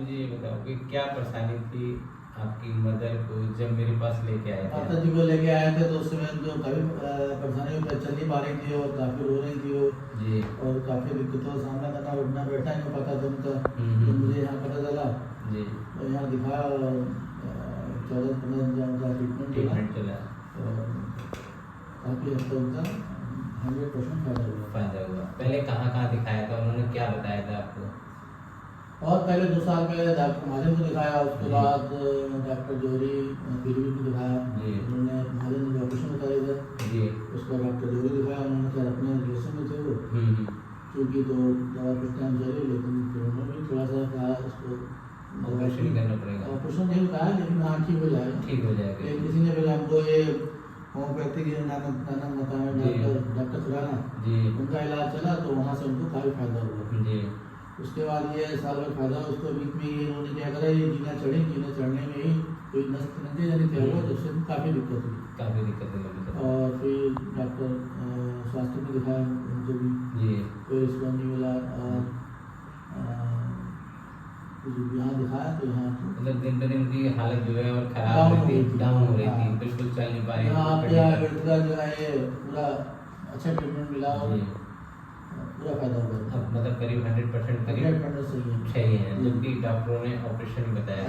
मुझे ये बताओ कि क्या परेशानी थी आपकी मदर को जब मेरे पास लेके आए थे? माता जी को लेके आए थे तो उस समय जो काफ़ी परेशानी में चल नहीं पा रही थी और काफ़ी रो रही थी वो जी। और काफ़ी दिक्कतों का सामना करना, उठना बैठना ही नहीं पता था उनका। तो हम्म। मुझे यहाँ पता चला जी। तो यहाँ दिखाया और 14-15 दिन का उनका ट्रीटमेंट ट्रीटमेंट चला और काफ़ी हद तक उनका 100% फायदा हुआ। पहले कहाँ कहाँ दिखाया था, उन्होंने क्या बताया था आपको? और पहले 2 साल पहले डॉक्टर महाजन को दिखाया, उसके जी। बाद डॉक्टर जौहरी पीलीभीत को दिखाया। जी। उन्होंने महाजन ने ऑपरेशन बताया था, जी। उसका डॉक्टर जौहरी दिखाया, उन्होंने क्या अपने रिलेशन में थे वो, क्योंकि तो दवा कुछ टाइम चली, लेकिन फिर उन्होंने भी थोड़ा सा कहा उसको ऑपरेशन करना पड़ेगा। ऑपरेशन नहीं बताया, लेकिन हाँ ठीक हो जाएगा। ठीक हो जाएगा। लेकिन किसी ने फिर हमको ये होम्योपैथिक नानक मता में जी। डॉक्टर खुराना, जी। उनका इलाज चला तो वहाँ से उनको काफ़ी फायदा हुआ। जी। उसके बाद ये साल भर फायदा, उसको बीच में ये उन्होंने क्या करा, ये जीना चढ़ने में ही कोई नस यानी क्या हुआ, तो उससे काफ़ी दिक्कत हुई। काफ़ी दिक्कत हुई। और फिर डॉक्टर स्वास्थ्य में दिखाया, उनको भी जी। कोई रिस्पॉन्स नहीं मिला। और यहाँ दिखाया तो यहाँ मतलब दिन पे दिन उनकी हालत जो है और खराब हो रही थी, डाउन हो रही थी, बिल्कुल चल नहीं पा रही यहाँ थी। पे आयुर्वेद का जो है ये पूरा अच्छा ट्रीटमेंट मिला और जी। पूरा फायदा हुआ। अब मतलब करीब 100% करीब 100% सही है। सही है, जबकि डॉक्टरों ने ऑपरेशन बताया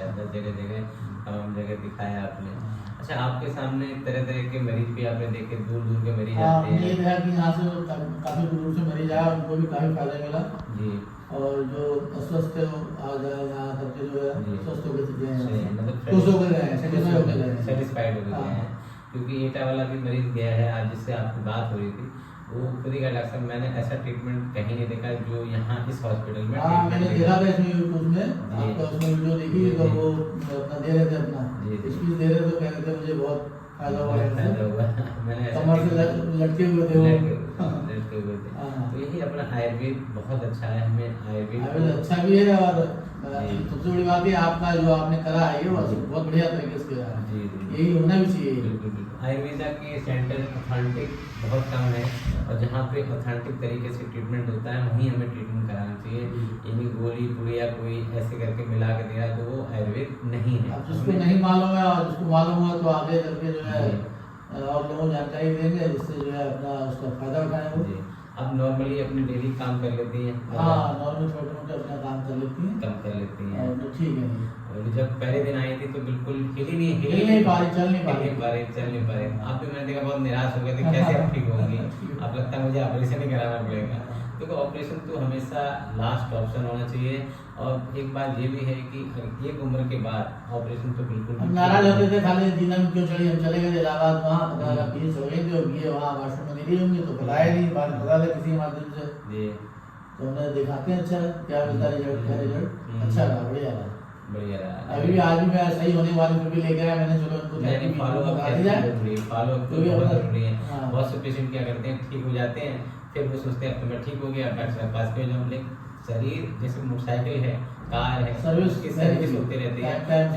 था, जगह जगह तमाम जगह दिखाया आपने। अच्छा, आपके सामने तरह तरह के मरीज भी आपने देखे, दूर दूर के मरीज आते ये हैं। है कि यहाँ से काफ़ी दूर से मरीज आया, उनको भी काफ़ी फायदा मिला। जी। और जो अस्वस्थ है वो आ जाए यहाँ करके जो है स्वस्थ होकर चले सही है, हैं, मतलब खुश होकर गए हैं, सेटिस्फाई होकर गए हैं। सेटिस्फाइड हो गए हैं। क्योंकि एटा वाला भी मरीज गया है आज, जिससे आपकी बात हो रही थी, वो खुद ही कहा डॉक्टर साहब मैंने ऐसा ट्रीटमेंट कहीं नहीं देखा जो यहाँ इस हॉस्पिटल में। हाँ, मैंने देखा था इसमें यूट्यूब में, आपका उसमें वीडियो देखी तो वो अपना दे रहे थे, अपना स्पीच दे रहे थे, कह रहे थे मुझे बहुत फायदा हुआ मैंने कमर से लटके हुए थे वो। लटके हुए थे। तो यही अपना आयुर्वेद बहुत अच्छा है, हमें आयुर्वेद अच्छा भी है। और सबसे बड़ी बात है आपका जो आपने करा है ये बहुत बढ़िया तरीके से करा है। जी। यही होना भी चाहिए। बिल्कुल। आयुर्वेदा के सेंटर ऑथेंटिक बहुत कम है, और जहाँ पे ऑथेंटिक तरीके से ट्रीटमेंट होता है वहीं हमें ट्रीटमेंट कराना चाहिए। यानी गोली पुड़िया कोई ऐसे करके मिला के दिया तो वो आयुर्वेद नहीं है। अब जिसको नहीं मालूम है और जिसको मालूम हुआ तो आगे करके जो है और लोगों को जानकारी देंगे, जिससे जो है अपना उसका फायदा उठाएंगे। अब नॉर्मली अपने डेली काम कर लेती हैं। हाँ, नॉर्मल छोटे मोटे अपना काम कर लेती हैं, कम कर लेती हैं। और ठीक है। और जब पहले दिन आई थी तो बिल्कुल हिल नहीं पा रही, चल नहीं पा रहे। आप भी मैंने देखा बहुत निराश हो गए थे, कैसे आप ठीक होंगी? आप लगता है मुझे ऑपरेशन ही कराना पड़ेगा। देखो, ऑपरेशन तो हमेशा लास्ट ऑप्शन होना चाहिए। और एक बात ये भी है कि एक उम्र के बाद ऑपरेशन तो बिल्कुल हम नाराज होते थे, खाली जीना में क्यों चढ़ी, हम चले गए इलाहाबाद, वहाँ पता लगा 20 हो गई थी और ये वहाँ वाशरूम में नहीं होंगे तो बताया नहीं, बात बता दे किसी माध्यम से। जी। तो उन्हें दिखाते हैं अच्छा क्या मिलता है रिजल्ट, क्या रिजल्ट अच्छा रहा, बढ़िया रहा। अभी भी आज भी मैं सही होने वाली फिर भी लेके आया मैंने, चलो उनको फॉलो अप बहुत जरूरी है। बहुत से पेशेंट क्या करते हैं, ठीक हो जाते हैं, फिर वो सोचते हैं अब तो मैं ठीक हो गया, डॉक्टर साहब पास पे जाऊँ। लेकिन शरीर जैसे मोटरसाइकिल है, कार है, सर्विस की सर्विस होती रहती है।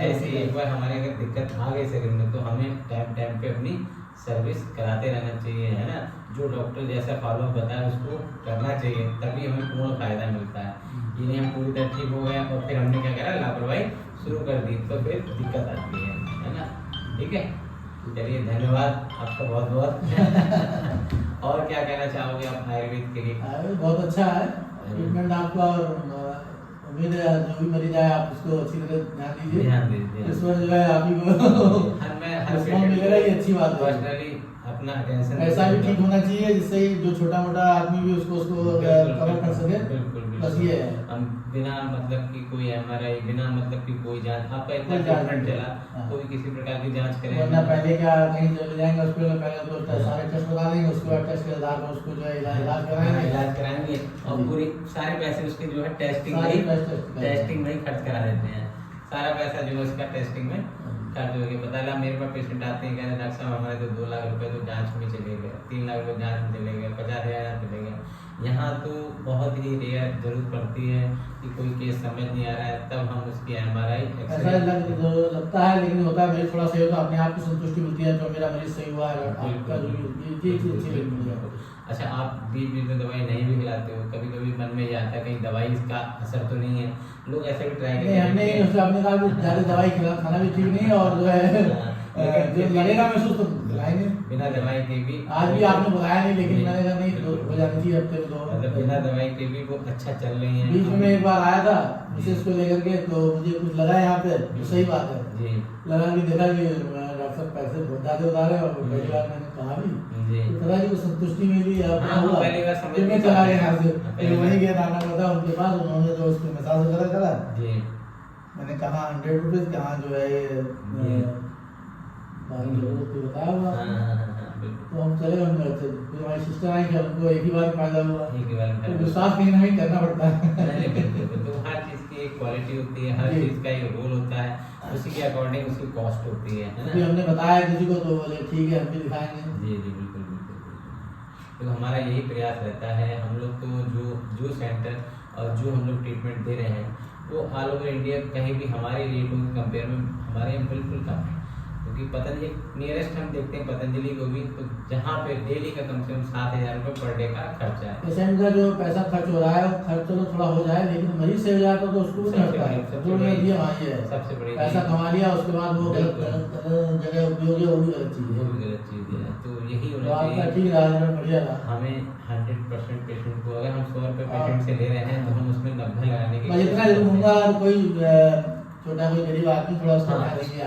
ऐसे एक बार हमारे अगर दिक्कत आ गई शरीर में तो हमें टाइम टाइम पे अपनी सर्विस कराते रहना चाहिए, है ना। जो डॉक्टर जैसा फॉलो बताए उसको करना चाहिए, तभी हमें पूर्ण फायदा मिलता है। ये नहीं हम पूरी तरह ठीक हो गए और फिर हमने क्या करा, लापरवाही शुरू कर दी, तो फिर दिक्कत आती है ना। ठीक है, चलिए धन्यवाद आपका बहुत बहुत। और क्या कहना चाहोगे आप आयुर्वेद के लिए? आयुर्वेद बहुत अच्छा है ट्रीटमेंट आपका, और उम्मीद है जो भी मरीज आए आप उसको अच्छी तरह ध्यान दीजिए। इस बार जो है आप ही को मिलेगा, ये अच्छी बात है। पर्सनली अपना अटेंशन ऐसा भी ठीक होना चाहिए जिससे जो छोटा मोटा आदमी भी उसको कवर कर सके। बिल्कुल। बस ये है, हम बिना मतलब की कोई MRI, बिना मतलब की कोई जांच, आपका इतना ट्रीटमेंट चला, कोई किसी प्रकार की जांच करें वरना पहले क्या कहीं चले जाएंगे हॉस्पिटल, पहले तो सारे टेस्ट बता देंगे, उसके बाद टेस्ट के आधार पर उसको जो है इलाज कराएंगे और पूरी सारे पैसे उसके जो है टेस्टिंग में ही खर्च करा देते हैं। सारा पैसा जो है उसका टेस्टिंग में खर्च हो गया। पता लगा मेरे पास पेशेंट आते हैं, कहते डॉक्टर साहब हमारे तो 2 लाख रुपए तो जांच में चले गए, 3 लाख रुपए जांच में चले गए, 50,000 चले गए। यहाँ तो बहुत ही रेयर जरूरत पड़ती है कि कोई केस समझ नहीं आ रहा है, तब हम उसकी MRI ऐसा लगता है, लेकिन होता है मेरे थोड़ा सही होता है, अपने आप को संतुष्टि मिलती है जो मेरा मरीज सही हुआ है। आपका जो ये चीज अच्छी लगती है। अच्छा आप बीच बीच में दवाई नहीं भी खिलाते हो, कभी कभी मन में ये आता है कहीं दवाई इसका असर तो नहीं है, लोग ऐसा भी ट्राई करते हैं। हमने कहा भी ज़्यादा दवाई खाना भी ठीक नहीं है, और जो है जो लगेगा महसूस तो खिलाएंगे बिना दवाई के भी। आज भी आपने बताया नहीं, लेकिन मैंने कहा नहीं हो जानी चाहिए हफ्ते में 2, मतलब बिना दवाई के भी वो अच्छा चल रही है। बीच में एक बार आया था विशेष को लेकर के, तो मुझे कुछ लगा यहाँ पे, तो सही बात है जी, लगा कि देखा कि डॉक्टर साहब पैसे बहुत ज़्यादा बता रहे हैं, और पहली बार मैंने कहा भी तो पता नहीं, संतुष्टि मिली। पहली बार समझ में चला गया यहाँ से, वहीं गया नाना पता उनके पास, उन्होंने तो उसको मसाज वगैरह करा जी। मैंने कहा 100 रुपीज़, कहाँ जो है ये बताया हुआ। तो हम चले गए अंदर से, फिर हमारी सिस्टर आई कि हमको एक ही बार फायदा हुआ, एक ही बार तो विश्वास कहीं ना कहीं करना पड़ता है। तो हर चीज की एक क्वालिटी होती है, हर चीज का एक रोल होता है, उसी के अकॉर्डिंग उसकी कॉस्ट होती है ना। हमने बताया किसी को तो बोले ठीक है हम भी दिखाएंगे। जी जी बिल्कुल बिल्कुल बिल्कुल। तो हमारा यही प्रयास रहता है, हम लोग को जो सेंटर और जो हम लोग ट्रीटमेंट दे रहे हैं वो ऑल ओवर इंडिया कहीं भी हमारे रेटों के कंपेयर में हमारे यहाँ बिल्कुल कम है, क्योंकि पतंजलि नियरेस्ट हम देखते हैं पतंजलि को भी, तो जहाँ पे डेली का कम से कम 7,000 रुपये पर डे का खर्चा है। पेशेंट का जो पैसा खर्च हो रहा है वो खर्च चलो थोड़ा हो जाए, लेकिन मरीज से हो जाता तो उसको नहीं होता है। सबसे बड़ी पैसा कमा लिया उसके बाद वो गलत जगह उपयोग है, वो भी गलत चीज है, वो भी गलत चीज है। तो यही होना चाहिए, ठीक रहा, बढ़िया रहा। हमें 100% पेशेंट को, अगर हम 100 रुपये पेशेंट से ले रहे हैं तो हम उसमें 90 लगाने की इतना जरूर होगा, कोई छोटा कोई गरीब आदमी थोड़ा उसको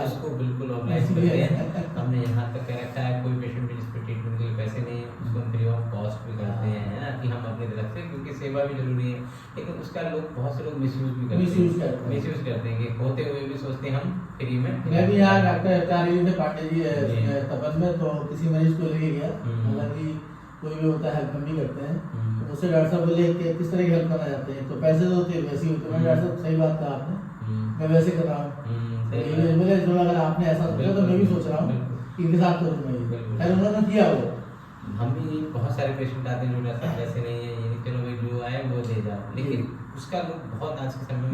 उसको बिल्कुल ऑर्गेनाइज करते हैं। हमने यहाँ तक कह रखा है कोई पेशेंट भी जिस पे ट्रीटमेंट के लिए पैसे नहीं है उसको हम फ्री ऑफ कॉस्ट भी करते हैं, है ना, कि हम अपनी तरफ से, क्योंकि सेवा भी जरूरी है। लेकिन उसका लोग बहुत से लोग मिसयूज भी करते हैं कि होते हुए भी सोचते हैं हम फ्री में। मैं भी यहाँ डॉक्टर पांडे जी तपन में तो किसी मरीज को लेके गया, हालांकि कोई भी होता है हेल्प हम भी करते हैं, तो उससे डॉक्टर साहब बोले कि किस तरह की हेल्प करना चाहते हैं, तो पैसे तो होते वैसे ही होते हैं। डॉक्टर साहब सही बात कहा आपने, मैं वैसे कर रहा हूँ, बोले जो अगर आपने ऐसा सोचा तो मैं भी सोच रहा हूँ इनके साथ करूँगा, खैर उन्होंने किया वो। हम भी बहुत सारे पेशेंट आते हैं जो डॉक्टर साहब वैसे नहीं है, ये नहीं चलो भाई जो आए वो ले जाओ, लेकिन उसका लोग बहुत आज के समय में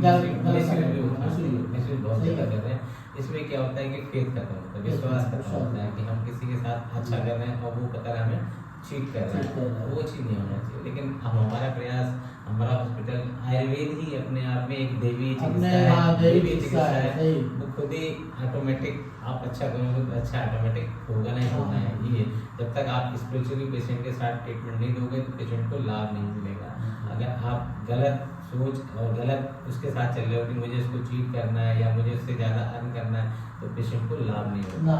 मिसयूज बहुत ज़्यादा कर रहे हैं। इसमें क्या होता है कि फेथ खत्म होता है, विश्वास खत्म होता है कि हम किसी के साथ अच्छा कर रहे हैं और वो पता है हमें चीट कर रहे हैं, वो चीज़ नहीं होना चाहिए। लेकिन हम हमारा प्रयास, हमारा हॉस्पिटल आयुर्वेद ही अपने आप में एक देवी चिकित्सा है, वो खुद ही ऑटोमेटिक आप अच्छा करोगे तो अच्छा ऑटोमेटिक होगा, नहीं होना है ये। जब तक आप स्पिरिचुअली पेशेंट के साथ ट्रीटमेंट नहीं दोगे तो पेशेंट को लाभ नहीं मिलेगा। अगर आप गलत सोच और गलत उसके साथ चल रहे हो कि मुझे इसको चीट करना है या मुझे उससे ज़्यादा अर्न करना है, तो पेशेंट को लाभ नहीं होगा।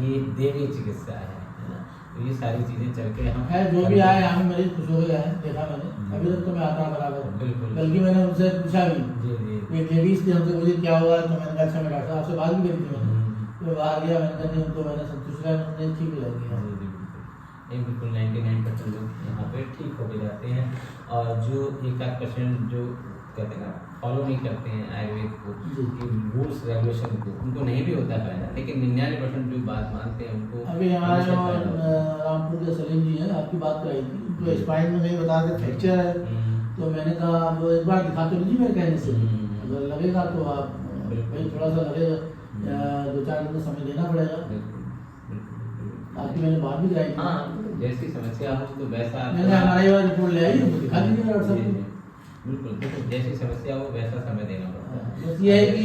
ये देवी चिकित्सा है ना, तो ये सारी चीज़ें चल के हम है जो भी आए हमें मरीज खुश हो गया है, देखा मैंने अभी तक तो मैं आता बराबर, बिल्कुल, बल्कि मैंने उनसे पूछा भी, जी एक लेडीज थी हमसे मुझे क्या हुआ, तो मैंने कहा अच्छा मैं डॉक्टर आपसे बात भी करी थी, मैंने तो बाहर गया, मैंने कहा नहीं उनको मैंने संतुष्ट रहा, उन्होंने ठीक लग गया। बिल्कुल 99% लोग यहाँ पे ठीक हो के जाते हैं, और जो 1-8% जो कहते हैं ना फॉलो नहीं करते हैं आयुर्वेद को, रूल्स रेगुलेशन को, उनको नहीं भी होता है, लेकिन 99% जो बात मानते हैं उनको। अभी हमारे रामपुर के सलीम जी हैं, आपकी बात कराई थी, तो स्पाइन में नहीं बता के फ्रैक्चर है, तो मैंने कहा आप एक बार दिखा तो लीजिए मेरे कहने से, अगर लगेगा तो आप भाई थोड़ा सा लगेगा, 2-4 दिन का समय देना पड़ेगा। आपकी मैंने बात भी कराई थी, जैसी समस्या हो तो वैसा मैंने हमारे वाला रिपोर्ट ले आई, दिखा दीजिए डॉक्टर साहब। बिल्कुल देखो जैसी समस्या हो वैसा समय देना पड़ता है। बस ये है कि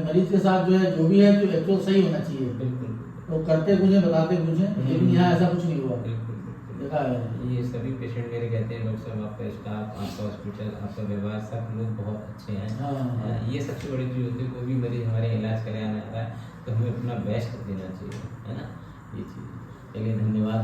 मरीज के साथ जो है जो भी है तो एक्चुअल सही होना चाहिए, बिल्कुल तो करते कुछ है बताते कुछ है, लेकिन यहाँ ऐसा कुछ नहीं हुआ। बिल्कुल देखा है ये सभी पेशेंट मेरे कहते हैं डॉक्टर साहब आपका स्टाफ, आपका हॉस्पिटल, आपका व्यवहार, सब लोग बहुत अच्छे हैं। ये सबसे बड़ी चीज़ होती है, कोई भी मरीज हमारे इलाज कराने आ रहा है तो हमें अपना बेस्ट देना चाहिए, है ना, ये चीज़। चलिए धन्यवाद।